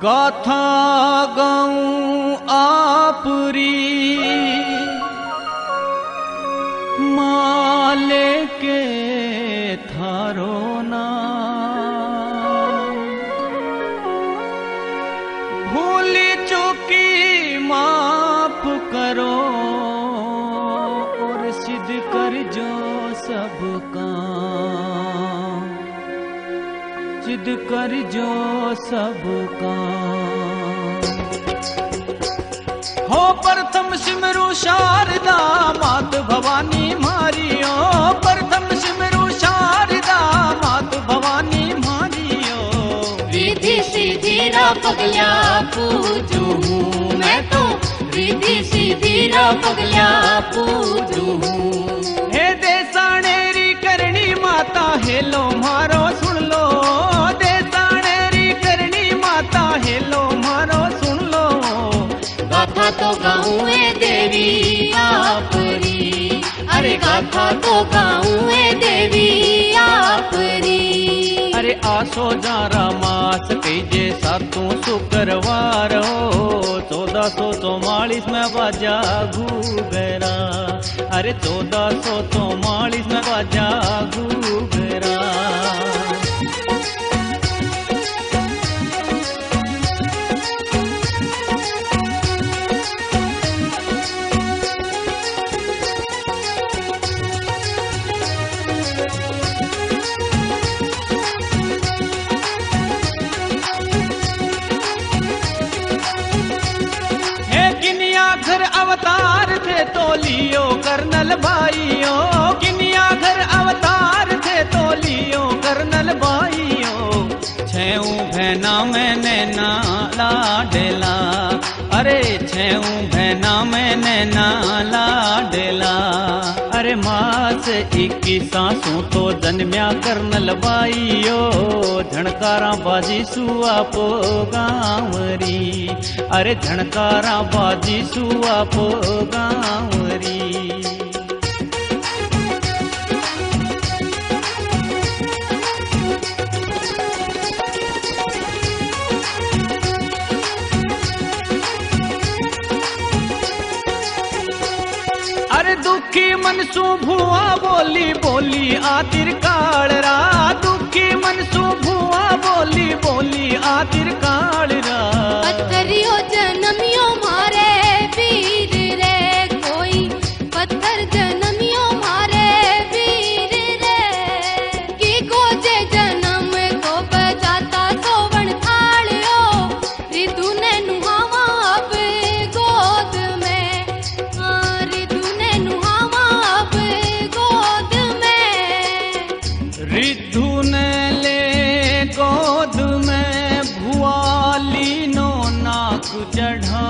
गाथा गाऊं आपरी माले के थारो ना भूली चूकी माफ करो और सिद्ध कर जो सबका सिद्ध कर जो सबका हो प्रथम सिमरु शारदा मात भवानी मारियो प्रथम सिमरु शारदा मात भवानी मारियो रिद्धि सिद्धि रा पगल्या पूजू हूँ मैं तो रिद्धि सिद्धि रा पगल्या पूजू हूँ हे देसाणेरी करणी माता हेलो मारो सुन लो देसाणेरी करणी माता हेलो मारो सुन लो गाथा तो गाऊं ए देवी आपरी अरे गाथा तो गाऊं ए देवी आपरी अरे आसो जारा मास कईजे सातों शुक्रवार हो 1444 में बाजा घूगरा अरे 1444 में बाजा घूगरा घर अवतार थे तो लियो कर्नल भाइयों किनिया घर अवतार थे तो लियो कर्नल भाइयों छेऊ भैना मैंने ना लाडेला अरे छेऊ भैना मैंने ना लाडेला अरे मास 21 सासों तो जन्म्या कर्नल भाइयों झणकारा बाजी सुआ पो गांवरी अरे झणकारा बाजी सुआ पो गांवरी अरे दुखी मनसू भुआ बोली बोली आतिर कालरा दुखी मनसू भुआ बोली बोली आतिर कालरा पत्थरियो जन्मियो मारे वीर रे कोई पत्थर जन्मियो मारे वीर रे की को जे जन्म को बजाता सोवण थालियो रितु ने नुहावा अब गोद में रितु ने नुहावा अब गोद में रिद्धू ने ले गोद में भुआली नो नाक चढ़ा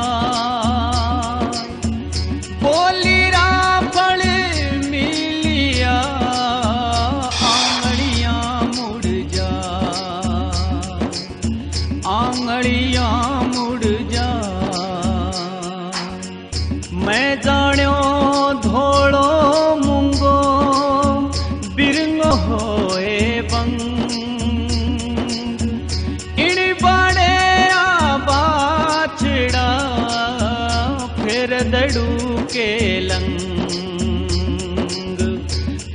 बोली राफल मिलिया आंगड़ियां मुड़ जा आंगड़ियां मुड़ जा मैं जान्यो धोड़ो मुंगो बिरंगो होए बंग इन बाड़े बाछड़ा फिर दड़ू के लंग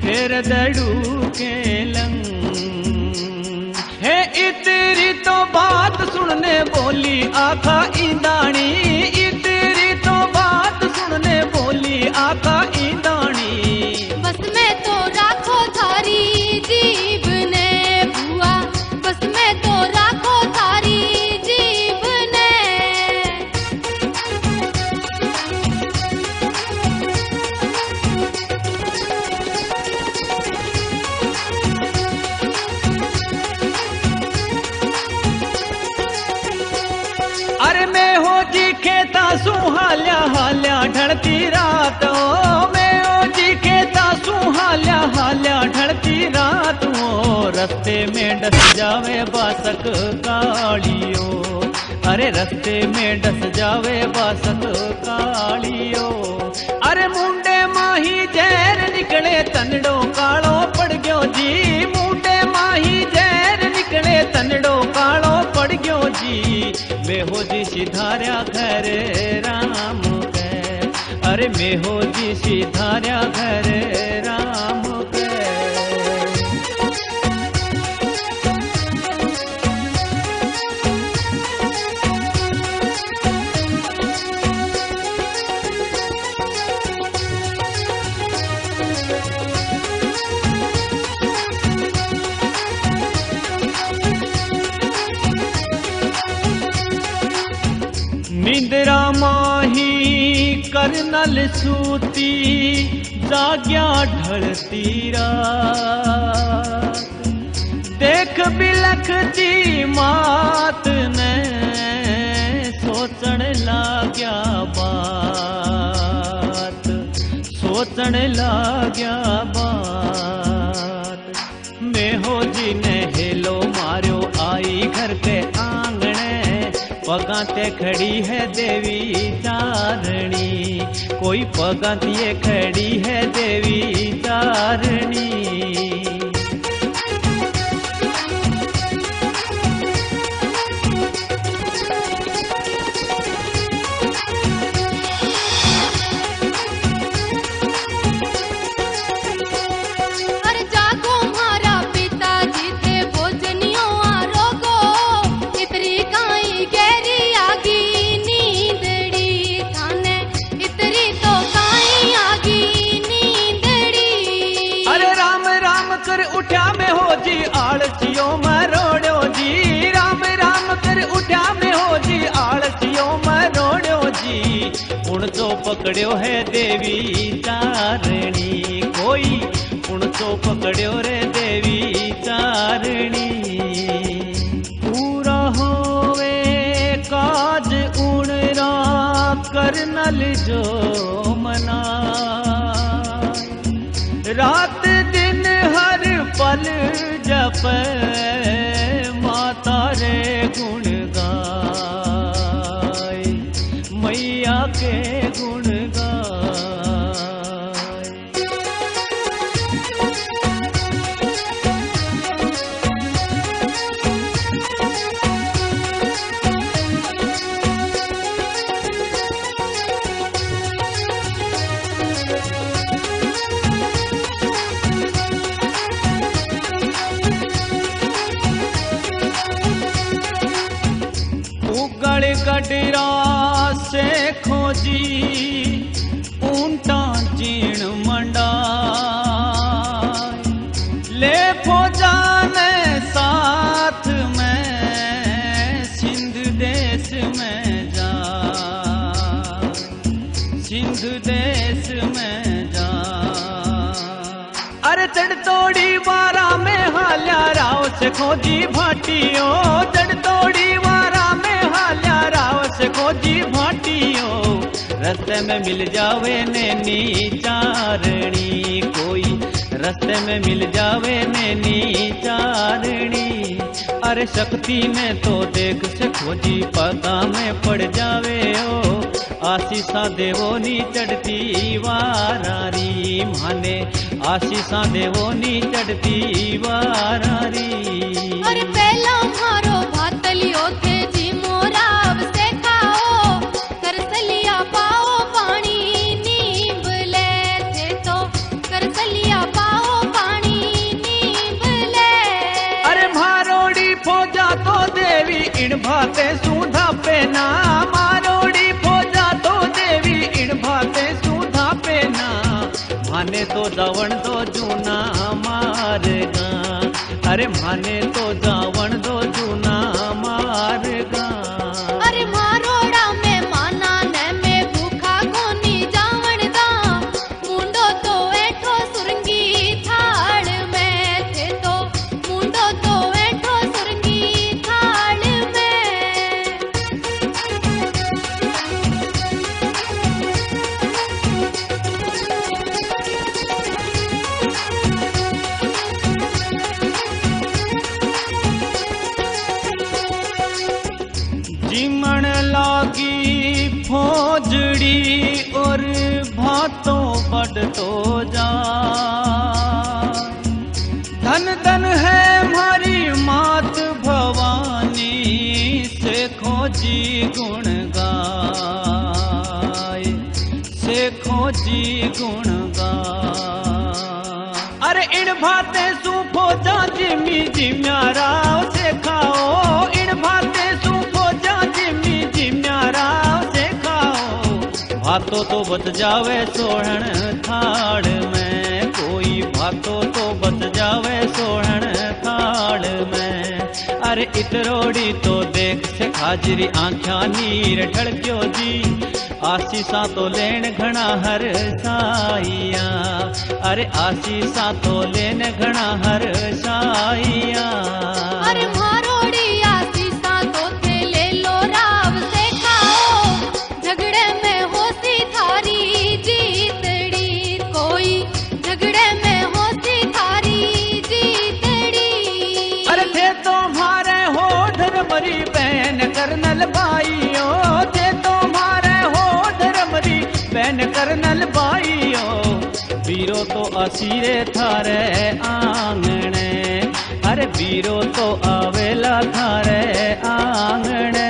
फिर दड़ू के लंग है इतरी तो बात सुनने बोली आखा ईंदाणी इतरी तो बात सुनने बोली आखा ईंदाणी बस में तो राखो थारी जीव ने बुआ बस में तो राखो थारी जीव ने अरे मैं हो जी खेता सुहाल्या हाल्या ढलती रात मैं हो जी खेता सुहाल्या हाल्या ढलती रात रस्ते में डस जावे बासक कालियो अरे रस्ते में डस जावे बासक कालियो अरे मुंडे माही जहर निकले तनड़ो कालो पड़ गयो जी मुंडे माही जहर निकले तनड़ो कालो पड़ गयो जी मैं हो जी सिधार्या घर राम के। अरे मैं हो जी सिधार्या घर राम के। निंद्रा माही करनल सूती जाग्या ढलती रात। देख बिलखती मात ने सोचण लाग्या बात, सोचण लाग्या बात। मैं हो जी ने हेलो मार्यो आई घर के आंगणे। पगां ते खड़ी है देवी चारणी, कोई पगां ते खड़ी है देवी चारणी। उठ्या में हो जी आलसियो मरोड़ो जी। राम राम कर उठ्या में हो जी आलसियो मरोड़ो जी। उन तो पकड़ियो है देवी चारणी, कोई उन तो पकड़ियो रे देवी चारणी। पूरा होवे काज उणरा करनल जो मना। रात दिन हर पल जप माता रे गुण गाय, मैया के गुण गाय। गडरा से खोजी ऊंटा जीण मंडा। ले फौजा ने साथ में सिंध देश में जा, सिंध देश में जा। अरे चढ़ तोड़ी वारा में हाल्या राव से खोजी भाटियो। चढ़ तोड़ी वारा में हाल्या राव से खोजी भाटियो। रस्ते में मिल जावे नैनी चारणी, कोई रस्ते में मिल जावे नैनी चारणी। अरे शक्ति ने तो देख से खोजी पगा में पड़ जावे ओ। आशीषा देवो नी चढ़ती वारारी माने, आशीषा देवो नी चढ़ती वारारी। अरे पहला मारो भातलियो थे जी मोराव से खाओ। करसलिया पाओ पानी नींब ले थे तो, करसलिया पाओ पानी नींब ले। अरे मारोड़ी फौजा तो देवी इण भाते सूधा पेना। मारोड़ी फौजा तो देवी इण भाते सूधा पेना। माने तो जावण दो जूना मारगा। अरे माने तो जावण दो जूना मारगा। अरे मारोड़ा में माना ने में भूखा कोनी जावण दा। मुंडो तो ऐठो सुरंगी थाल में थे तो, मुंडो तो ऐठो सुरंगी थाल में। जिमण लागी फौजड़ी और भातों बढ़तो जा। धन धन है हमारी मात भवानी से खो जी गुण गाय, सेखो जी गुण गाय। अरे इन भाते सूफो जा जिमी जिम्यारा सेखाओ, इन भाते सूफो जा जिमी जिम्यारा सेखाओ। भातो तो बच जावे सोहण थाड़ में, कोई भातो तो बच जावे सोहण थाड़ में। अरे इतरोड़ी तो देख से खाजरी आंख्या नीर ढड़क्यो जी, आशीषा तो लेन घना हर साइया। अरे आशीषा तो लेन घना हर साइया। अरे मारोड़ी आशीषा तो थे ले लो राव से खाओ, झगड़े में होती थारी जीतड़ी, कोई झगड़े में होती थारी जीतड़ी। अरे थे तो मारे हो धर्मरी बहन कर्नल बाईयो, थे तो मारे हो धर्मरी बहन कर्नल बाईयो। वीरो तो असीरे थारे आंगणे, अरे वीरो तो आवेला थारे आंगणे।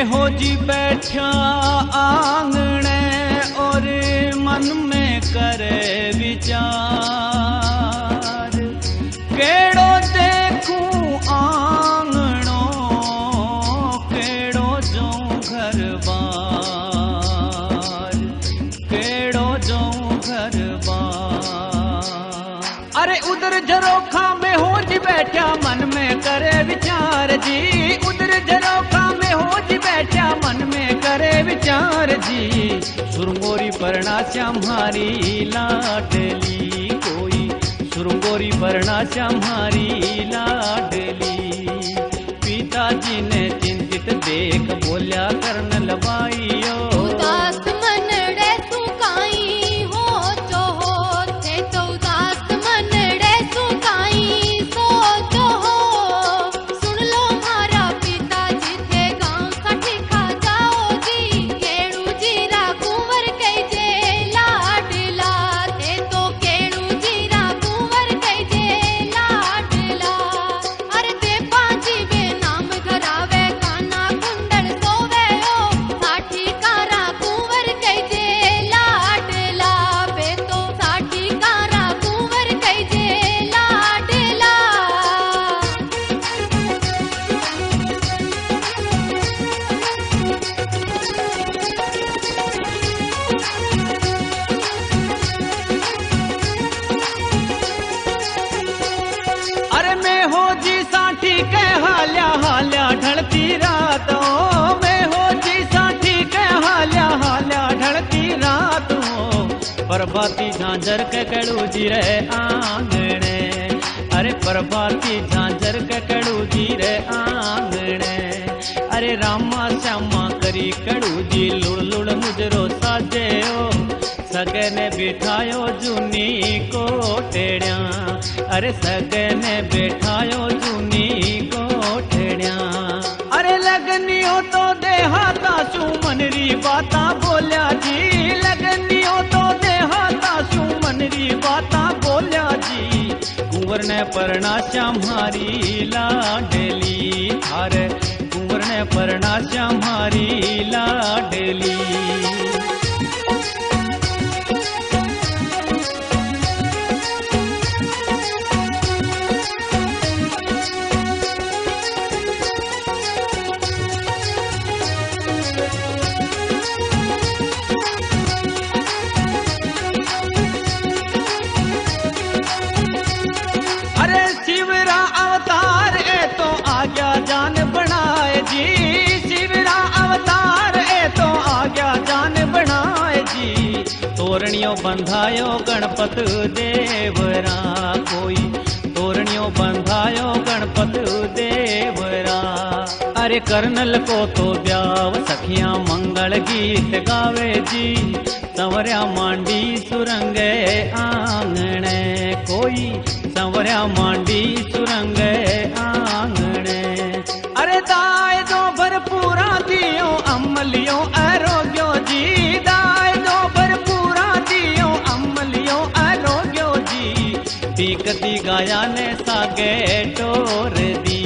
हो जी बैठा आंगणे और मन में करे विचार, केड़ो देखूं आंगणो, केड़ो जाऊं घर बार, केड़ो जाऊं घर बार। अरे उधर झरोखा में हो जी बैठा मन में करे विचार जी, उधर झरोखा में हो जी बैठा मन में करे विचार जी। सुरंगोरी परना श्यामारी लाडली, कोई सुरंगोरी परना श्यामारी लाडली। पिताजी ने चिंतित देख बोल्या कर्नल बाईयो, उदास मनड़े सुकाई हो चोहो, थे तो उदास मनड़े सुकाई सोचो हो। सुन लो मारा पिताजी थे गांव साठी खा जाओ जी, केड़ू जीरा कुंवर कई जे लाडला, थे तो केड़ू जीरा कुंवर कई जे लाडला। अरे ते पांची बे नाम घरावे काना कुंडल सोवे ओ, साठी कारा कुंवर कई जे लाडला, बे तो साठी कारा कुंवर कई जे लाडला। अरे मैं हो जी साठी के हाल्या हाल्या ढलती रात, ओ मैं हो जी साठी के हाल्या हाल्या ढलती रात हो। प्रभाती झांझर के कड़ू जी रे आंगणे, अरे प्रभाती झांझर के कड़ू जी रे आंगणे। अरे रामा श्यामा करी कड़ू जी लुड़ लुड़ मुजरो साजे ओ, सगे ने बिठायो जूनी कोठड़िया, अरे सगे ने बिठायो जूनी कोठड़िया। अरे लगनियो तो देहाता सू मनरी बाता बोल्या जी, लगनियो तो देहाता सू मनरी बाता बोल्या जी। कुंवर ने परना श्यामारी लाडली, थारे कुंवर ने परना श्यामारी लाडली। अरे शिवरा अवतार ए तो आज्ञा जान बनाए जी, शिवरा अवतार ए तो आज्ञा जान बनाए जी। तोरणियों बंधायो गणपत देवरा, कोई तोरणियों बंधायो गणपत देवरा। अरे कर्नल को तो ब्याव सखियां मंगल गीत गावे जी, संवरिया मांडी सुरंगे आंगणे, कोई संवरिया मांडी सुरंगे आंगणे। अरे दाय दो भरपूरा दियो अमलियो आरोग्यो जी, दाय दो भरपूरा दियो अमलियो आरोग्यो जी। टीकती गाया ने सागे टोर दी,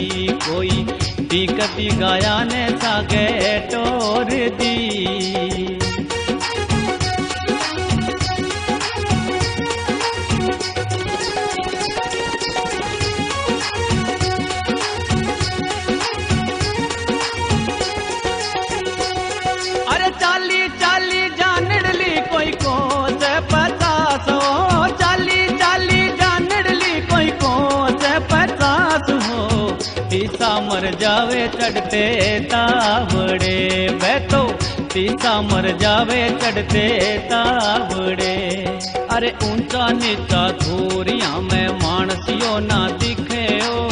कोई टीकती गाया ने सागे टोर दी। चाली चाली जानड़ली कोई को से 50 हो, चाली चाली जानड़ली कोई को से 50 हो। तीसा मर जावे चढ़ते तावड़े, बैठो तीसा मर जावे चढ़ते तावड़े। अरे ऊंचा नीचा धूरिया में मानसियो ना दिखे ओ,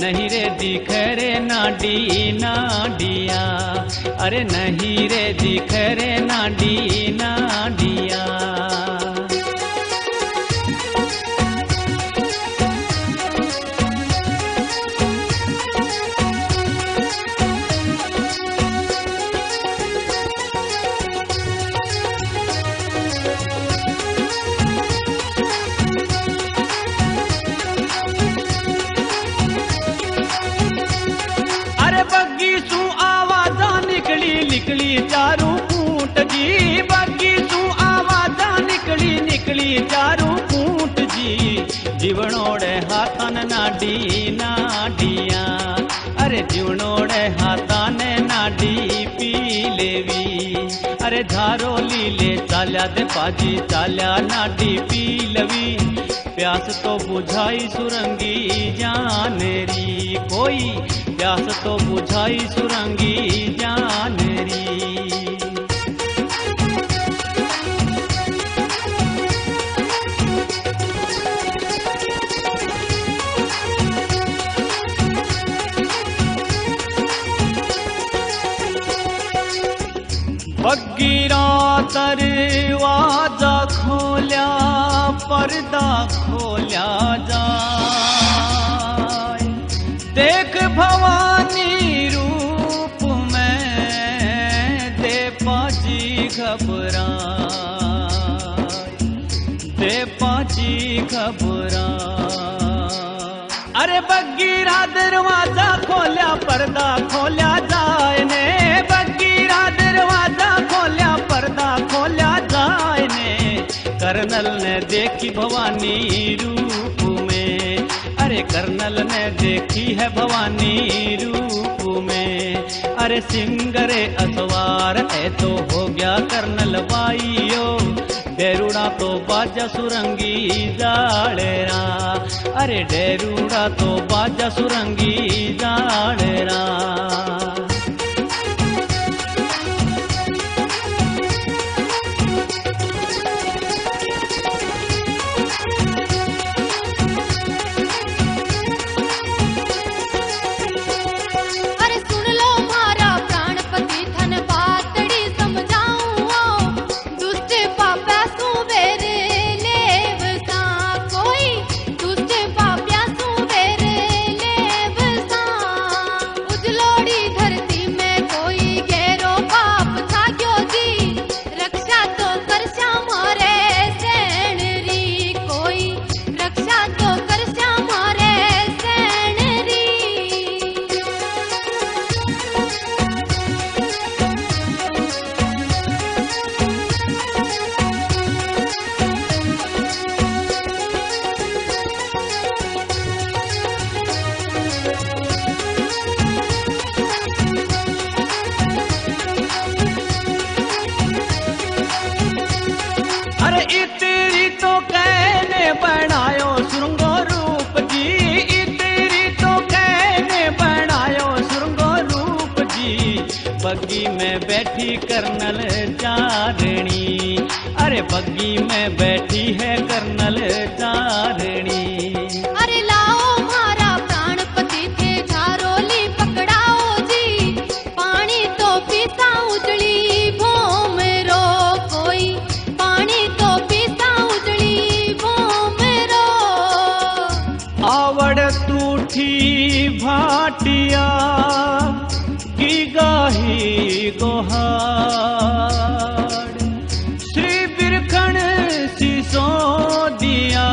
नहीं रे दिखे रे नाडी नाडिया। अरे नहीं रे दिखे रे नाडी नाडिया। बग्गी सू आवाजा निकली निकली चारू कूट जी, बग्गी सू आवाजा निकली निकली चारू कूट जी। जीवनोड़े हाथन नाडी नाडिया, अरे जीवनोड़े हाथन नाडी पी लेवी। अरे धारो लीले चाल्या दे पाजी चाल्या नाडी पी लवी। प्यास तो बुझाई सुरंगी जानेरी, कोई प्यास तो बुझाई सुरंगी जानेरी। बग्गीरा दरवाजा खोल्या पर्दा खोल्या जाए, देख भवानी रूप में दे पाजी घबराए, दे पाजी घबराए। अरे बग्गीरा दरवाजा खोल्या पर्दा खोल्या जाए ने, बग्गीरा दरवाजा खोल्या पर्दा खोल्या जाए ने। कर्नल ने देखी भवानी रूप में, अरे कर्नल ने देखी है भवानी रूप में। अरे सिंगरे असवार है तो हो गया कर्नल बाइयो, डेरूड़ा तो बाजा सुरंगी जाड़ेरा। अरे डेरूड़ा तो बाजा सुरंगी जाड़ेरा। इतरी तो कहने बनायो सुरंगो रूप जी, इतरी तो कहने बनायो सुरंगो रूप जी। बग्गी में बैठी कर्नल चारणी, अरे बग्गी में बैठी है कर्नल चारणी। अरे लाओ मारा प्राणपति थे झारोली पकड़ाओ जी, पानी तो पीता उजड़ी भोम रो कोई उठी भाटिया की गाही गोहार, श्री बिरखण सीसो दिया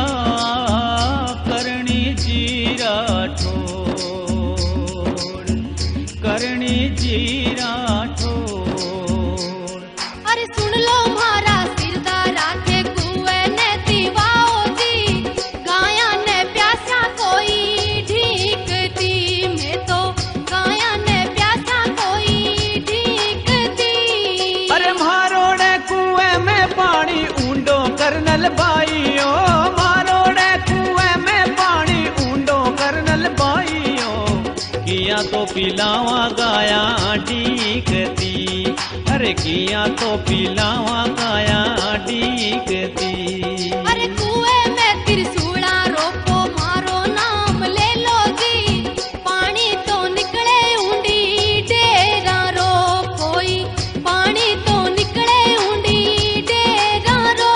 करणी जी राठौर, करणी जी राठौर। अरे सुन लो मारा सिरदारा के कुएं ने दीवाओ जी, गाया ने प्यासा कोई ढीक दी, मैं तो गाया ने प्यासा कोई ढीक दी। अरे मारोड़े कुएं में पानी ऊंडो करनल भाइयों, मारोड़े कुएं में पानी ऊंडो करनल भाइयों, किया तो पिलावा गाया ढीकती, अरे किया तो पिलावा गाया ढीकती। अरे कुएं में त्रिशूला रोको मारो नाम ले लो जी, पानी तो निकले ऊंडी डेरा रो कोई, पानी तो निकले ऊंडी डेरा रो।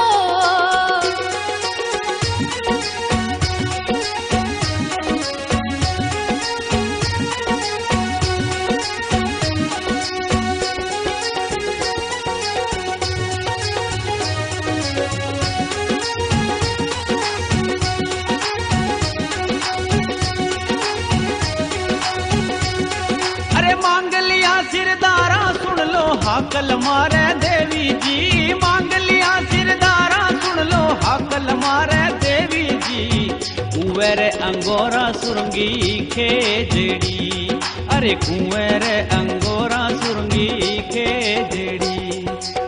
अरे मांग लिया सिरदारा सुन लो हाकल मारे देवी जी, मांग लिया सिरदारा सुन लो हाकल मारे देवी जी, कुंवर अंगोरा सुरंगी खेजड़ी, अरे कुंवर अंगोरा सुरंगी खेजड़ी।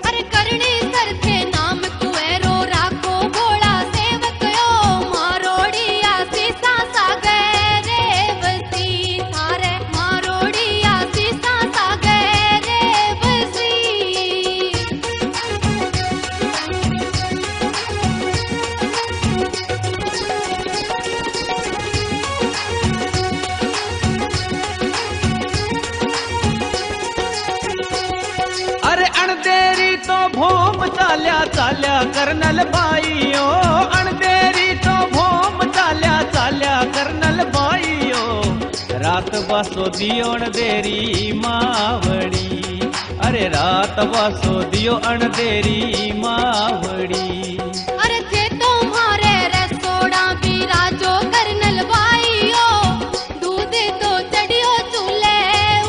अरे करणी सर थे नाम कुएरो राखो भोला सेवक यो, मारोड़िया सीसा सागर रेवसी थारे, मारोड़िया सीसा सागर रेवसी। अरे अणदेरी तो भोम चाल्या चाल्या करनल भाइयों, अणदेरी तो भोम चाल्या चाल्या करनल भाइयों, रात बसो दियो अणदेरी मावड़ी, अरे रात बसो दियो अणदेरी मावड़ी। अरे थे तुम्हारे रसोड़ा भी राजो करनल भाइयो, दूध तो चढ़ियो चूल्हे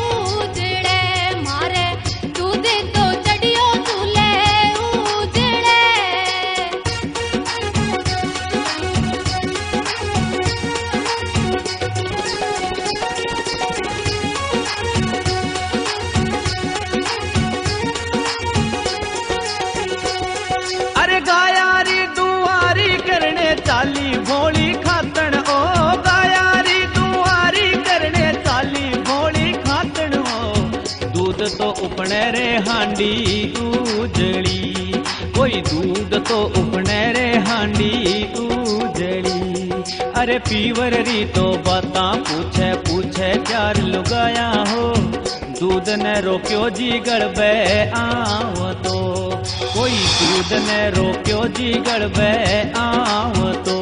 उजड़े मारे, दूध तो चढ़ियो चूल्हे उजड़े। अरे गायारी दुआरी करने चाली भोली खातन ओ, गायारी दुआरी करने चाली भोली खातन ओ, दूध तो उपने रे हांडी उजड़ी, कोई दूध तो उपने रे हांडी उजड़ी। अरे पीवर री तो बाता पूछे पूछे चार लुगाया हो, दूध ने रोक्यो जी गड़बे आव तो, कोई दूध ने रोक्यो जी गड़बे आव तो,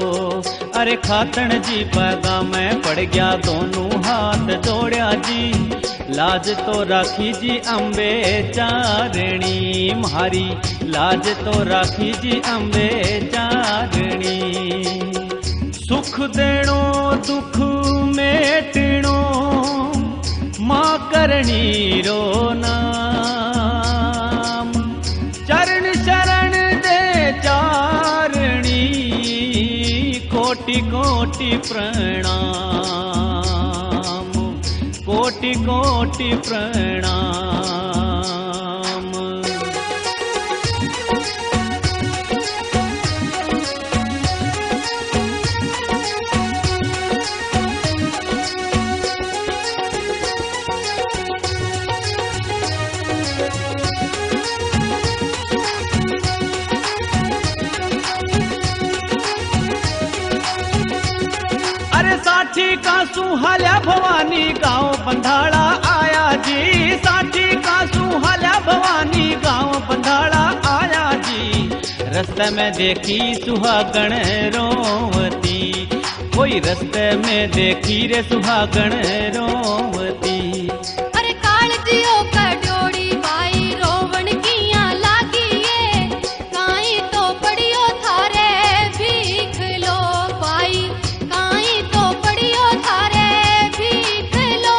अरे खातन जी पैदा में पड़ गया दोनों हाथ जोड़िया जी, लाज तो राखी जी अम्बे चारणी मारी, लाज तो राखी जी अम्बे चारणी। सुख देणो दुख मेटणो मां करणी रो नाम, चरण शरण दे चारणी कोटि कोटि प्रणाम, कोटि कोटि प्रणाम। अरे साठी का सुहाल्या भवानी गांव बंधाड़ा आया जी, साठी का सुहाल्या भवानी गांव बंधाड़ा आया जी, रस्ते में देखी सुहागण रोवती, कोई रस्ते में देखी रे सुहागण रोवती। अरे कालजियो कड्योड़ी बाई रोवण किया लागी ये, काई तो पड़ियो थारे भीख लो बाई, काई तो पड़ियो थारे भीख लो।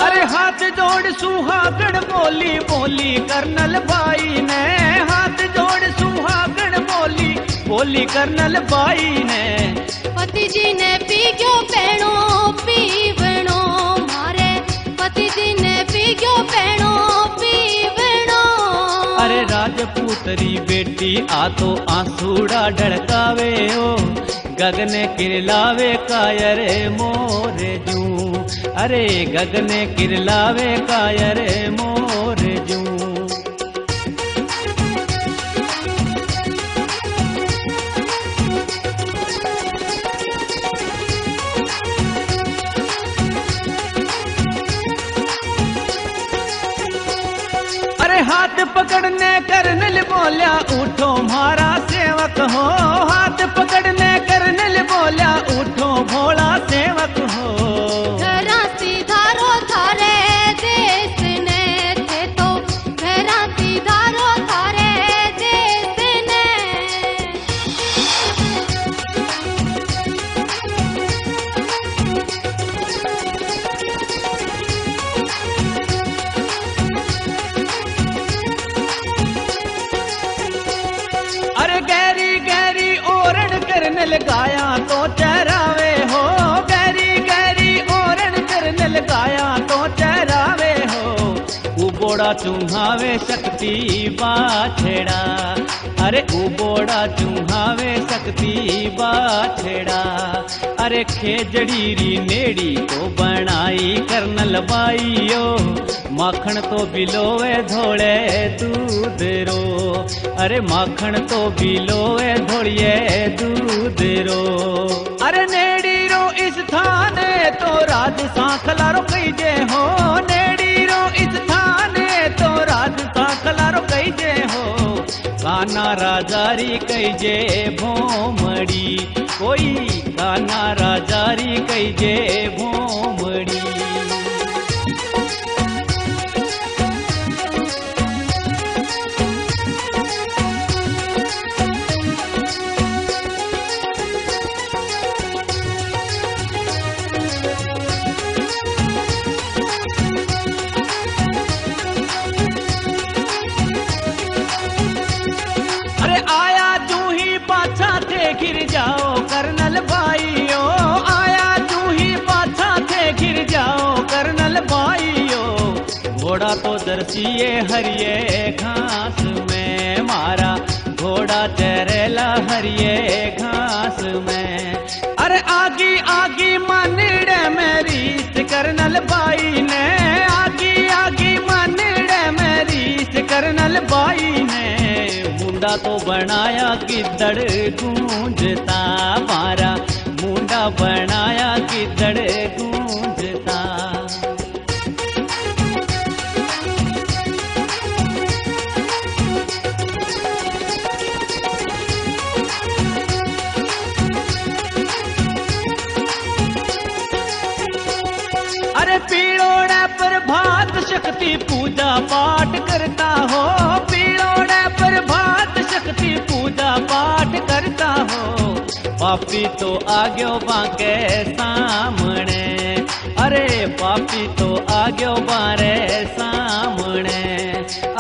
अरे हाथ जोड़ सुहागण बोली बोली कर्नल बाई ने, हाथ जोड़ सुहागण बोली बोली कर्नल बाई ने। पति जी ने पी गयो पैणो पीवणो मारे, पति जी ने पी गयो पैणो पीवणो। अरे राजपूतरी बेटी आ तो आंसूड़ा ढड़कावे ओ, गगने किरलावे कायर मोरे जू। अरे गगने किरलावे कायर मोरे जू। हाथ पकड़ने कर्नल बोल्या उठो मारा सेवक हो, हाथ पकड़ने कर्नल बोल्या उठो भोला सेवक हो। घरा सीधारो थारे देश ने थे तो, घरा सीधारो थारे देश ने। कर्नल गाया तो चरावे हो, गहरी गहरी ओरण कर्नल गाया तो चरावे हो। उबोड़ा चूहावे शक्ति बाछेड़ा, अरे उबोड़ा चूहावे शक्ति बाछेड़ा। अरे खेजड़ी री नेड़ी तो बनाई कर्नल बाईयो, माखण तो बिलोवे धोले दूध रो। अरे माखण तो बिलोवे धोलिए दूध रो। अरे नेड़ी रो इस थाने तो राज सांखला रो कई जे हो, नेड़ी रो इस थाने तो राज सांखला रो कई जे हो। काना राजारी कई जे भोमड़ी, कोई काना राजारी कई जे भोमड़ी। गिर जाओ कर्नल भाइयों, आया तू ही पाछा थे गिर जाओ कर्नल भाइयों। घोड़ा तो दर्शिए हरिये घास में मारा, घोड़ा चरेला हरिये घास में। अरे आगी आगी मानिड़े मेरी कर्नल भाई ने, आगी आगी मानिड़े मेरी कर्नल भाई ने। मुंडा तो बनाया गिद्दड़ गूंजता मारा, मुंडा बनाया गिद्दड़ गूंजता। अरे पीड़ोड़े पर भात शक्ति पूजा पाठ करता हो, पीड़ोड़े पर भात शक्ति पूजा पाठ करता हो। पापी तो आग्यो बाके सामने, अरे पापी तो आग्यो बारे सामने।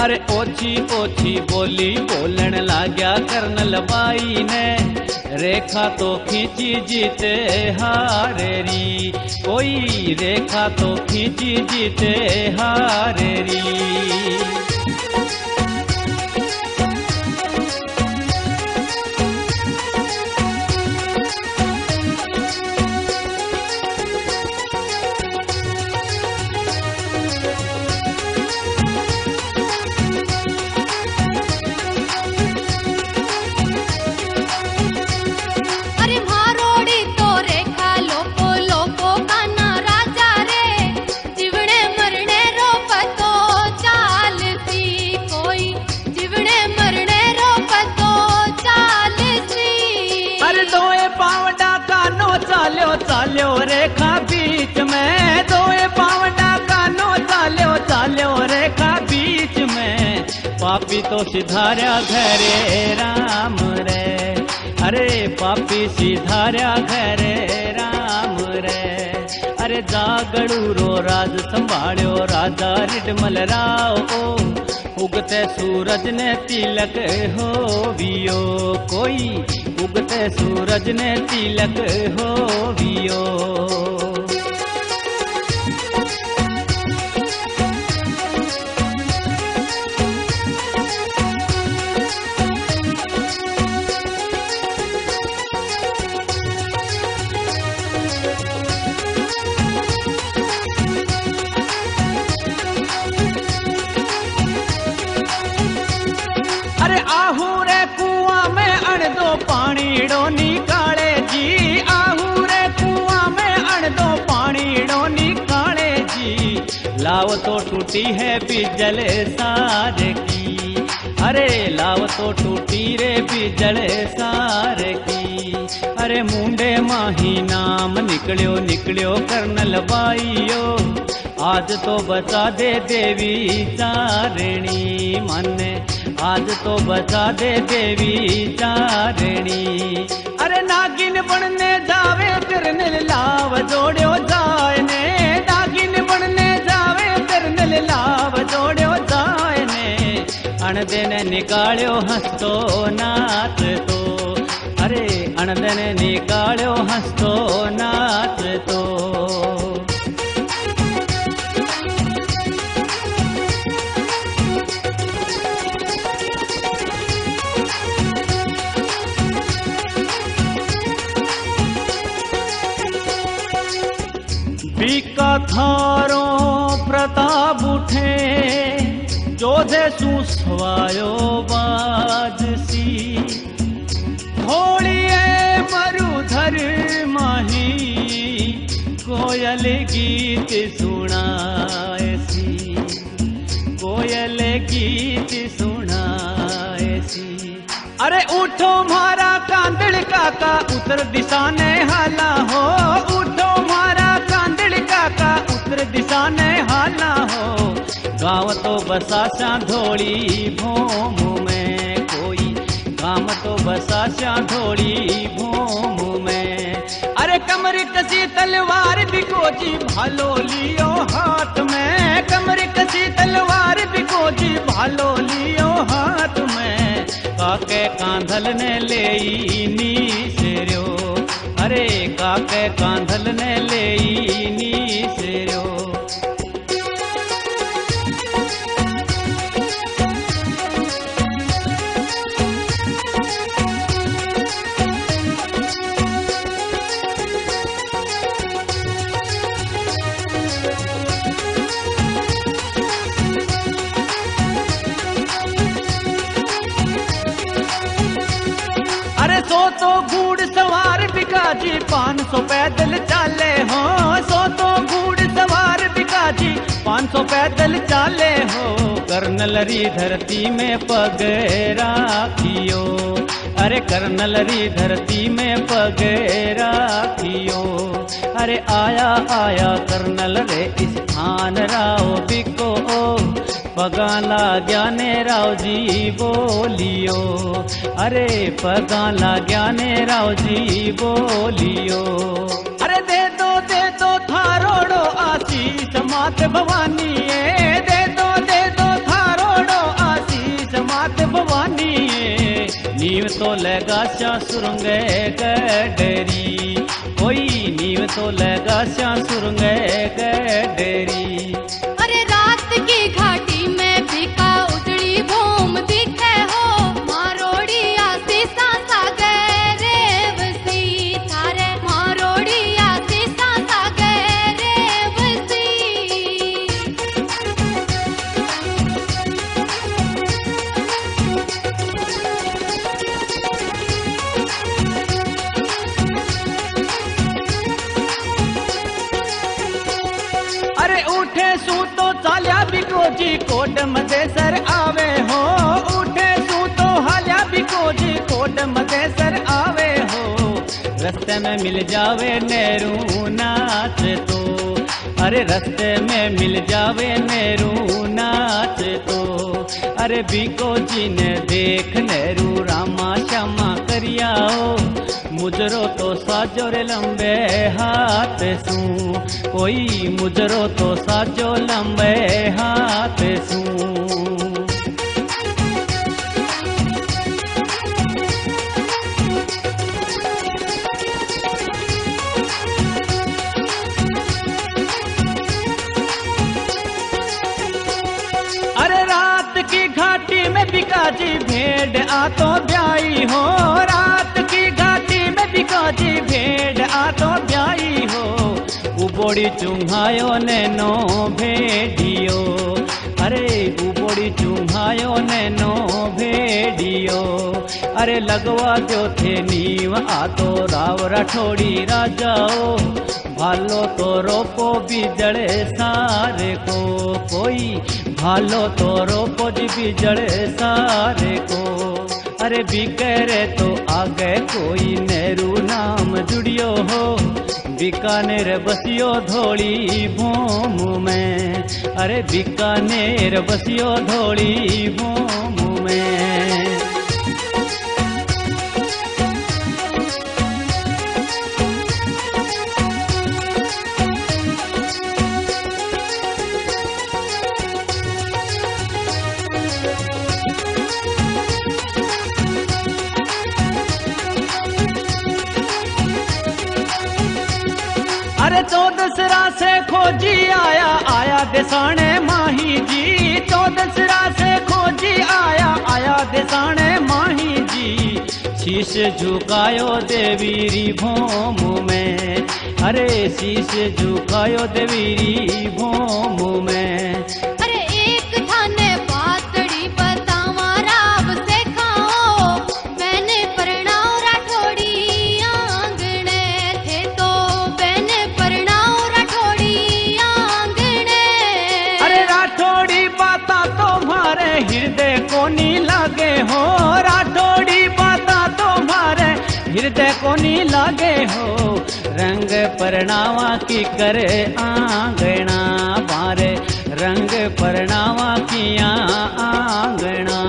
अरे ओछी ओछी बोली बोलन लाग्या कर्नल बाई ने, रेखा तो खींची जीते हारेरी, कोई रेखा तो खींची जीते हारेरी। बीच में, दोए पाँव डाका नो चाल्यो चाल्यो रेखा बीच में। पापी तो सिधार्या घरे राम रे, अरे पापी सिधार्या घरे राम रे। अरे जागड़ू रो राज संभाळ्यो राजा रिडमल राव, उगते सूरज ने तिलक होवियो, कोई उगते सूरज ने तिलक होवियो। अरे आहू रे कुआं में अण दो पानी डो निकाले जी, आहू रे कुआं में अण दो पानी डो निकाले जी। लाव तो टूटी है बिजल सार की, अरे लाव तो टूटी रे बिजल सार की। अरे मुंडे माही नाम निकलियो निकलियो कर्नल बाईयो, आज तो बचा दे देवी चारणी माने, आज तो बचा दे देवी चारणी। अरे नागिन बनने जावे कर्नल लाव जोड़ियो जाए ने, नागिन बनने जावे कर्नल लाव जोड़ियो जाए ने। अणदे ने निकालियो हंसतो नाच तो, अरे अणदे ने निकालियो हंसतो नाच तो। बीका थारो प्रताप उठे, जोधे सुसवायो बाजसी। होलिए मरुधर माही, कोयल गीत सुनाएसी, कोयल गीत सुनाएसी। अरे उठो मारा कांदड़ काका, उत्तर दिशा ने हाला हो, उठो मारा कांदड़ काका, उत्तर दिशा ने हाला हो। गाँव तो बसा धोड़ी भूम में कोई, गाँव तो बसा धोड़ी भूम में। अरे कमर कसी तलवार बिको जी, भालो लियो हाथ में, कमर कसी तलवार बिको जी, भालो लियो हाथ में। काके कांधल ने ले नीसर्यो, अरे काके कांधल ने ले नीसर्यो। सो तो घूड़ सवार बिकाजी 500 पैदल चाले हो, सो तो घूड़ सवार बिकाजी 500 पैदल चाले हो। कर्नल री धरती में पग राखियो, अरे कर्नल री धरती में पग राखियो। अरे आया आया कर्नल रे इस स्थान राव बिको, पगाला ज्ञाने राव जी बोलियो, अरे पगाला ज्ञाने राव जी बोलियो। अरे दे दो थारोड़ो आशीष मात भवानी, दे दो थारोड़ो आशीष मात भवानी। नीव तो लगा श्या सुरंगे गडरी, कोई नीव तो लगा श्या सुरंगे गडरी। अरे रात की घाटी में बिका उजड़ी भूम दिखे हो, मारोड़ी आशीषा सागर रेवसी थारे, मारोड़ी आशीषा सागर रेवसी। अरे उठे सू तो चाल्या बिको जी कोट मते सर आवे हो, उठे सू तो हाल्या बिको जी कोट मते सर आवे हो। रस्ते में मिल जावे नेहरू नाच तो, अरे रस्ते में मिल जावे नेहरू नाच तो। अरे बीको जी ने देख नेहरू रामा श्यामा करियाओ, मुजरो तो साजो रे लंबे हाथ सू, कोई मुजरो तो साजो लंबे हाथ सू। अरे रात की घाटी में बिकाजी भेड़ आ तो ब्याई हो, रात की घाटी में बिकाजी भेड़ आ तो ब्याई हो। उबोड़ी चुंघायो ने नो भेड़ियो, अरे उबोड़ी चुंघायो ने नो भेड़ियो। अरे लगवा जो थे नीव आ तो राव राठौड़ी राजाओ, भालो तो रोपो बिजड़े सारे को, कोई भालो तो रोपो जी बिजड़े सारे को। अरे बिकरे तो आगे कोई नेहरू नाम जुड़ियो हो, बीकानेर बसियो धोड़ी भूम में, अरे बीकानेर बसियो धोड़ी भूम में। अरे चौदसरा से खोजी आया, आया दिसाने माही जी, चौदसरा से खोजी आया, आया दिसाने माही जी। शीश झुकायो देवीरी भोम में, अरे शीश झुकायो देवीरी भोम में। अरे एक थाने पातड़ी बतावा राव से खाओ, मैंने परणाओ राठौड़ी आंगणे थे तो, मैंने परणाओ राठौड़ी आंगणे। अरे राठौड़ी बाता तुम्हारे हृदय को नी लागे हो, राठौड़ी बाता तुम्हारे हृदय को नी लागे हो। रंग परणावा की करे आंगना बारे, रंग परणावा किया आंगना।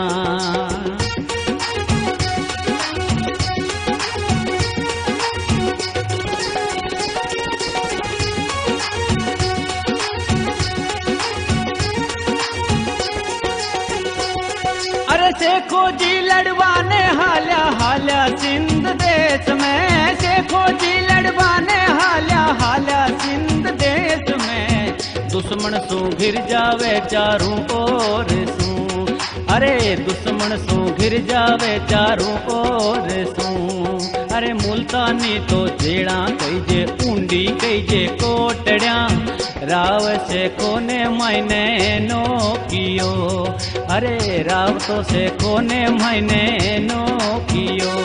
अरे सेखो जी लड़वाने हाल्या, हाल्या सिंध देश में, सेखो जी लड़वाने हाल्या, हाल्या सिंध देश में। दुश्मन सू घिर जावे चारों ओर सू, अरे दुश्मन सू घिर जावे चारों ओर सू। अरे मुल्तानी तो जेड़ा कई जे ऊंडी कई जे कोटड़िया, राव से कोने मैंने नो कियो, अरे राव तो से कोने मैंने नो कियो।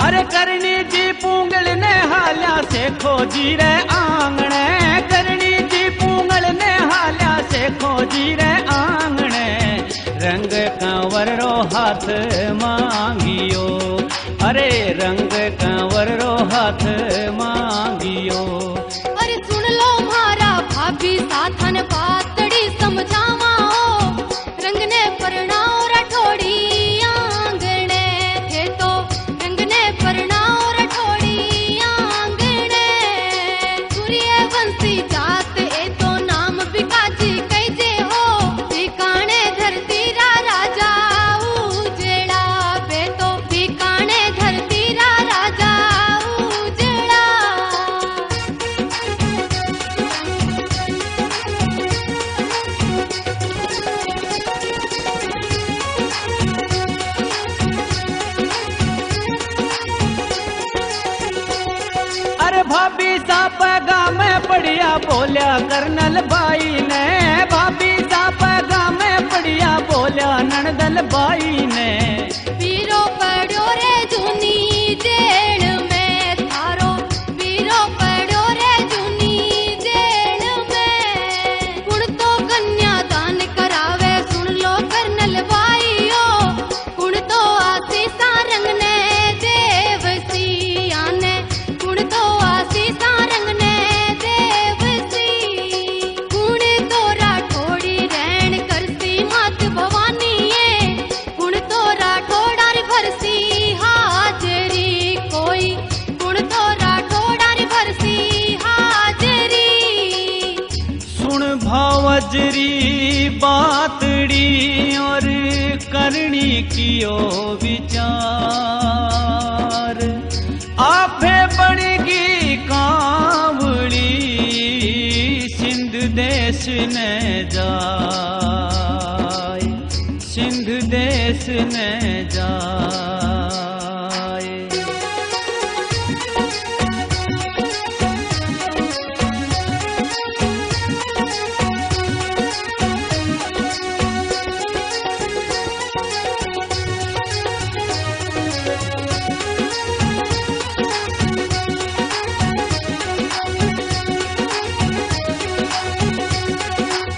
अरे करनी जी पूंगल ने हाल्या से खोजी रे आंगणे, करनी जी पूंगल ने हाल्या से खोजी रे आंगणे। रंग कंवर रो हाथ मांगियो, अरे रंग कंवर रो हाथ मांगियो। अरे सुन लो मारा भाभी साथन पातड़ी समझावाओ, रंग ने परणाओ राठौड़ी आंगणे थे तो, रंग ने परणाओ राठौड़ी आंगणे। सूर्यवंशी जात ए तो नाम बिकाजी कई जे हो, बीकाने धरती रा राजा उजेड़ा बे तो, बीकाने धरती रा राजा उजेड़ा। अरे भाभी सा पैगाम बढ़िया बोलिया कर्नल भाई ने, भाभी सा पैगाम बढ़िया बोलिया बोलिया नणदल बाई ने, वीरो पड़ो रे जूनी जेल में थारो, वीरो पड़ो रे जूनी जेल में। कुण तो कन्यादान करावे सुन लो कर्नल भाइयो, कुण तो आशीषा रंग ने देव सिया ने, कुण तो आशीषा रंग ने देव सी। कुण तो राठौड़ी रहन करसी मात भवानी ये, कुण तो राठौड़ार भरसी हाजरी कोई, कुण तो राठौड़ार भरसी हाजरी। सुन भावजरी बातड़ी और करनी कियो विचार, आपे बड़गी कांवड़ी सिंध देश ने जाए, सिंध देश ने जाए।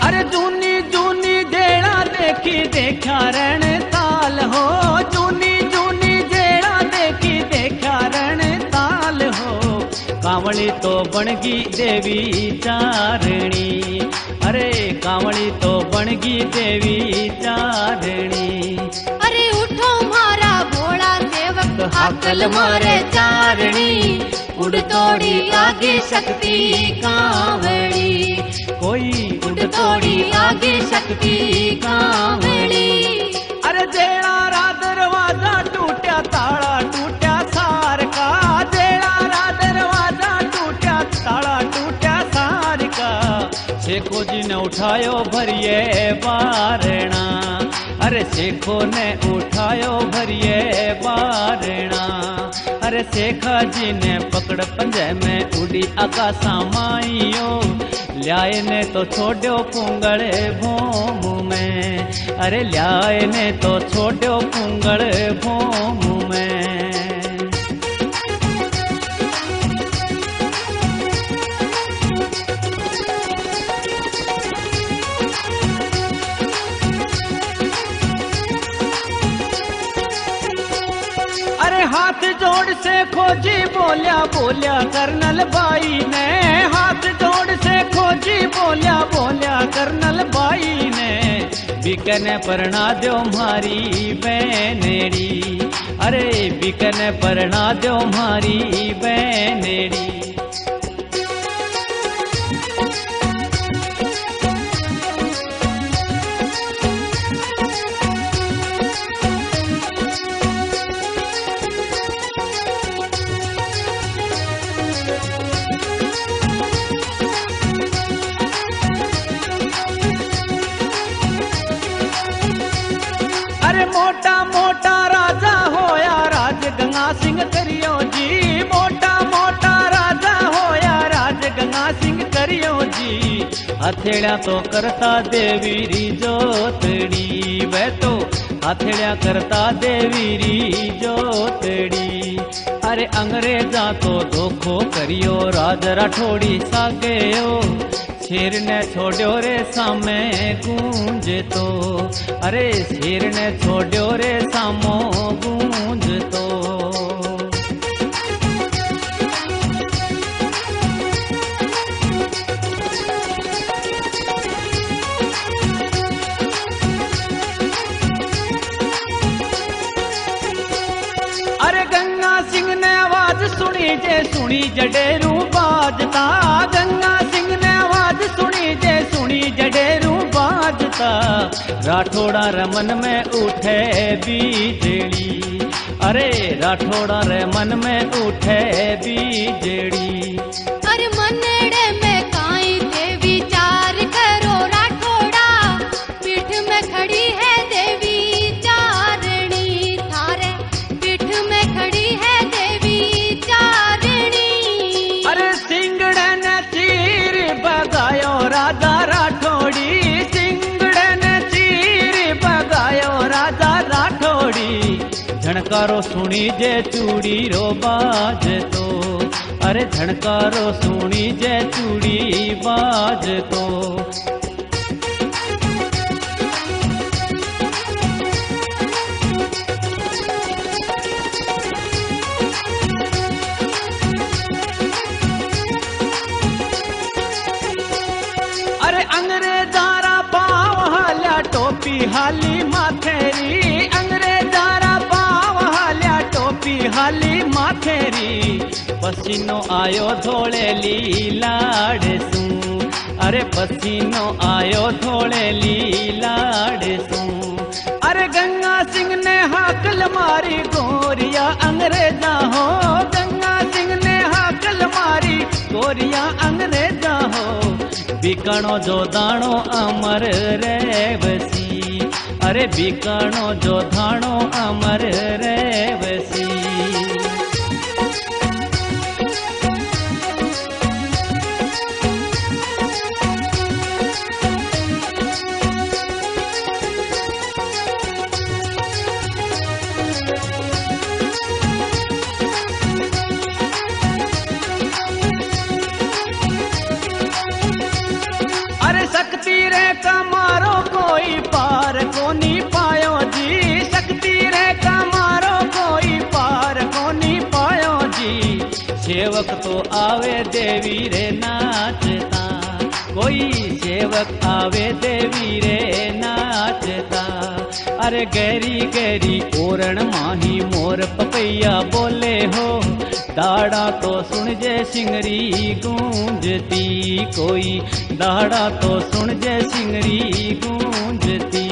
अरे जूनी जूनी जेड़ा देखी देखा रण ताल हो, जूनी जूनी जेड़ा देखी देखा रण ताल हो। कांवड़ी तो बनगी देवी चारणी, अरे कांवड़ी तो बनगी देवी चारणी। अरे उठो मारा भोला सेवक हाकल मारे चारणी, उड़ तोड़ी आगे शक्ति कांवड़ी कोई उड़ तोड़ी आगे शक्ति कांवड़ी। अरे जेड़ा रा दरवाजा टूटा ताला टूटा सार का, जेड़ा रा दरवाजा टूटा ताला टूटा सार का। शेखो जी ने उठायो भरिए बारणा, अरे शेखो ने उठायो भरिए बारणा। अरे शेखा जी ने पकड़ पंजे में उड़ी आकाशा माइयो, ल्याए ने तो छोड़ो पुंगड़ भूम में, अरे ल्याए ने तो छोड़ो पुंगड़ भूम में। अरे हाथ जोड़ से खोजी बोलिया बोलिया कर्नल बाई ने, हाथ जोड़ से खोजी बोलिया बोलिया कर्नल बाई ने। बिकने परना दो मारी बहनेड़ी, अरे बिकने परना दो मारी बहनेड़ी। अरे मोटा मोटा राजा होया राज गंगा सिंह करियो जी, मोटा मोटा राजा होया राज गंगा सिंह करियो जी। हथेड़ा तो करता देवी री जोतड़ी, वह तो हथेड़ा करता देवी री जोतड़ी। अरे अंग्रेजा तो धोखो करियो राज राठौड़ी सागेयो, शेर ने छोड़ो रे सामे गूंज तो, अरे शेर ने छोड़ो रे सामो गूंज तो। अरे गंगा सिंह ने आवाज सुनी जे सुनी जडेरू बाजता, गंगा सिंह ने आवाज सुनी जे सुनी जडेरू बाजता। राठौड़ा रमन में उठे बीजड़ी, अरे राठौड़ा रमन में उठे बीजड़ी। अरे मनड़े में काई देवी चार करो राठौड़ा, पीठ में खड़ी है देवी चारणी थारे, पीठ में खड़ी है देवी चारणी। अरे सिंगड़े ने चीर बगायो राजा राठौड़ी, सिंगड़े ने चीर बगायो झणकारो सुनी जे चूड़ी रो बाज तो, अरे झणकारो सुनी जे चूड़ी बाज तो। अरे अंग्रेजारा पाव हाल्या टोपी हाली माथेरी, अंग्रेजारा पाव हाल्या टोपी हाली माथेरी। पसीनो आयो धोळेली लाडसू, अरे पसीनो आयो धोळेली लाडसू। अरे गंगा सिंह ने हाकल मारी गोरिया अंग्रेजा हो, गंगा सिंह ने हाकल मारी गोरिया अंग्रेजा हो। बीकाणो जो दाणो अमर रेवसी, अरे बीकाणो जो दाणो अमर रेवसी। शक्ति रे कमारो कोई पार कोनी पायो जी, शक्ति रे कमारो कोई पार कोनी पायो जी। सेवक तो आवे देवी रे नाचता, कोई सेवक आवे देवी रे नाचता। अरे गहरी गहरी ओरण माही मोर पपैया बोले हो, दाड़ा तो सुन जे सिंगरी गूंजती, कोई दाड़ा तो सुन जे सिंगरी गूंजती।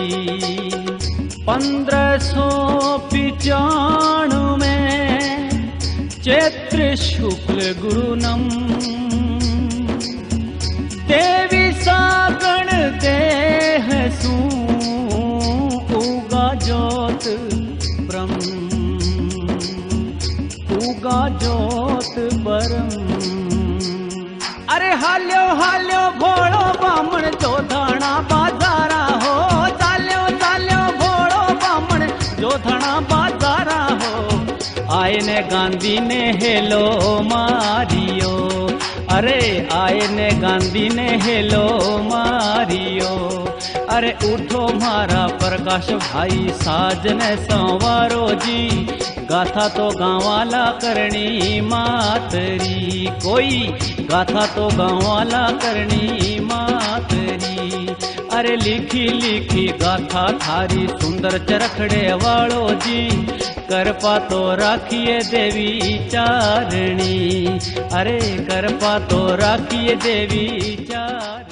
1595 में चैत्र शुक्ल गुरुनम, देवी सागण देह सू उगा ज्योत ब्रह्म, उगा ज्योत परम। अरे हाल्यो हाल्यो भोळो बामण जो धाणा बाजारा हो, चाल्यो चाल्यो भोळो बामण जो धाणा बाजारा हो। आए ने गांधी ने हेलो मारियो, अरे आए ने गांधी ने हेलो मारियो। अरे उठो मारा प्रकाश भाई साजन संवारो जी, गाथा तो गाँवाला करनी मातरी, कोई गाथा तो गाँवाला करनी मातरी। अरे लिखी लिखी गाथा थारी सुंदर चरखड़े वालो जी, करपा तो राखिए देवी चारणी, अरे करपा तो राखिए देवी चारणी।